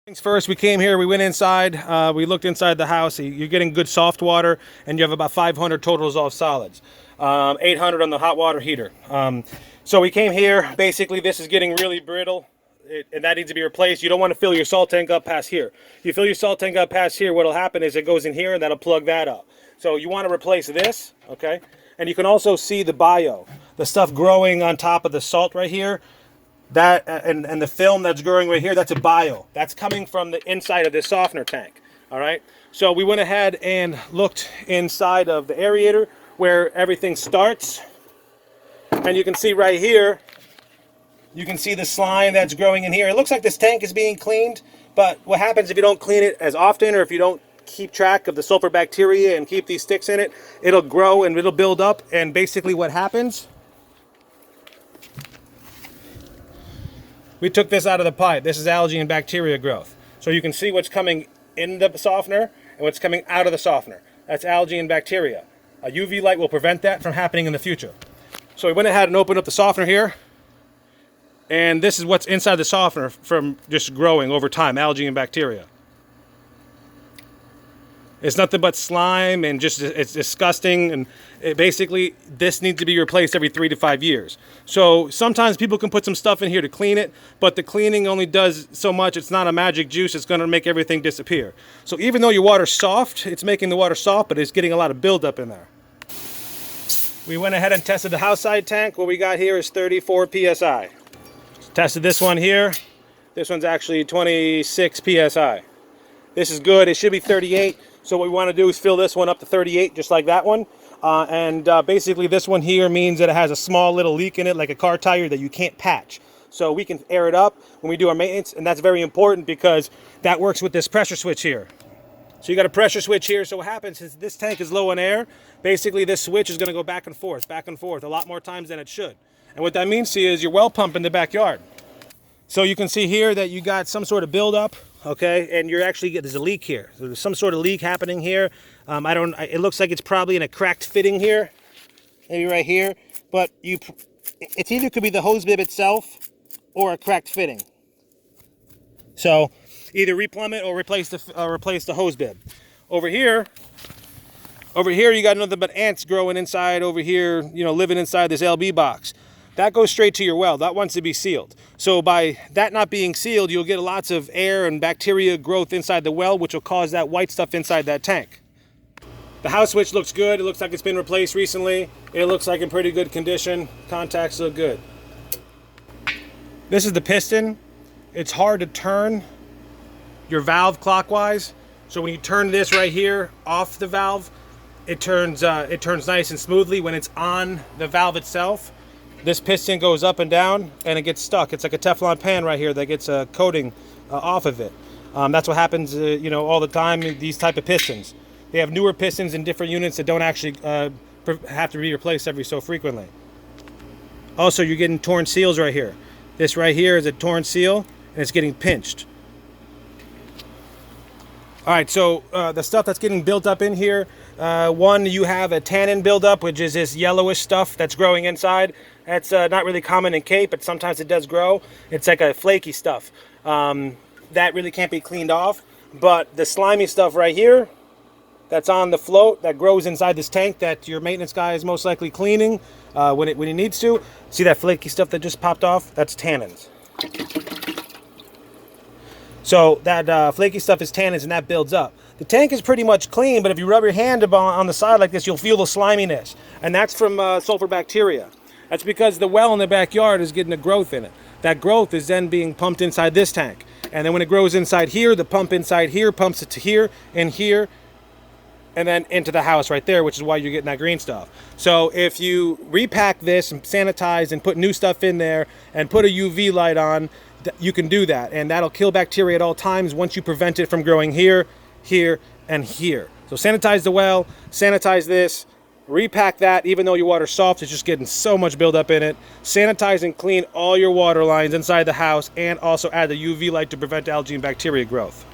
Things first, we came here, we went inside, we looked inside the house. You're getting good soft water, and you have about 500 total dissolved solids, 800 on the hot water heater. So we came here. Basically, this is getting really brittle, and that needs to be replaced. You don't want to fill your salt tank up past here. If you fill your salt tank up past here, what'll happen is it goes in here, and that'll plug that up. So you want to replace this, okay? And you can also see the bio, the stuff growing on top of the salt right here. That and the film that's growing right here, that's a bio. That's coming from the inside of this softener tank. All right. So we went ahead and looked inside of the aerator where everything starts. And you can see right here, you can see the slime that's growing in here. It looks like this tank is being cleaned, but what happens if you don't clean it as often, or if you don't keep track of the sulfur bacteria and keep these sticks in it, it'll grow and it'll build up. And basically what happens, we took this out of the pipe. This is algae and bacteria growth. So you can see what's coming in the softener and what's coming out of the softener. That's algae and bacteria. A UV light will prevent that from happening in the future. So we went ahead and opened up the softener here. And this is what's inside the softener from just growing over time, algae and bacteria. It's nothing but slime, and just it's disgusting. And basically, this needs to be replaced every 3 to 5 years. So sometimes people can put some stuff in here to clean it, but the cleaning only does so much. It's not a magic juice. It's going to make everything disappear. So even though your water's soft, it's making the water soft, but it's getting a lot of buildup in there. We went ahead and tested the house side tank. What we got here is 34 psi. Tested this one here. This one's actually 26 psi. This is good. It should be 38. So what we want to do is fill this one up to 38, just like that one. Basically this one here means that it has a small little leak in it, like a car tire, that you can't patch. So we can air it up when we do our maintenance, and that's very important because that works with this pressure switch here. So you got a pressure switch here. So what happens is this tank is low on air. Basically this switch is going to go back and forth a lot more times than it should. And what that means to you is your well pump in the backyard. So you can see here that you got some sort of buildup, okay, and you're actually there's a leak here. So there's some sort of leak happening here. It looks like it's probably in a cracked fitting here, maybe right here. But it's either could be the hose bib itself or a cracked fitting. So either replumb it or replace the hose bib. Over here you got nothing but ants growing inside over here, living inside this LB box. That goes straight to your well. That wants to be sealed. So by that not being sealed, you'll get lots of air and bacteria growth inside the well, which will cause that white stuff inside that tank. The house switch looks good. It looks like it's been replaced recently. It looks like in pretty good condition. Contacts look good. This is the piston. It's hard to turn your valve clockwise. So when you turn this right here off the valve, it turns nice and smoothly. When it's on the valve itself, this piston goes up and down and it gets stuck. It's like a Teflon pan right here that gets a coating off of it. That's what happens, all the time in these type of pistons. They have newer pistons in different units that don't actually have to be replaced every so frequently. Also, you're getting torn seals right here. This right here is a torn seal and it's getting pinched. All right, so the stuff that's getting built up in here, one, you have a tannin buildup, which is this yellowish stuff that's growing inside. That's not really common in Cape, but sometimes it does grow. It's like a flaky stuff. That really can't be cleaned off. But the slimy stuff right here, that's on the float, that grows inside this tank that your maintenance guy is most likely cleaning when he needs to. See that flaky stuff that just popped off? That's tannins. So that flaky stuff is tannins, and that builds up. The tank is pretty much clean, but if you rub your hand on the side like this, you'll feel the sliminess. And that's from sulfur bacteria. That's because the well in the backyard is getting a growth in it. That growth is then being pumped inside this tank. And then when it grows inside here, the pump inside here pumps it to here, and then into the house right there, which is why you're getting that green stuff. So if you repack this and sanitize and put new stuff in there and put a UV light on, you can do that, and that'll kill bacteria at all times once you prevent it from growing here, here, and here. So sanitize the well, sanitize this, repack that. Even though your water's soft, it's just getting so much buildup in it. Sanitize and clean all your water lines inside the house, and also add the UV light to prevent algae and bacteria growth.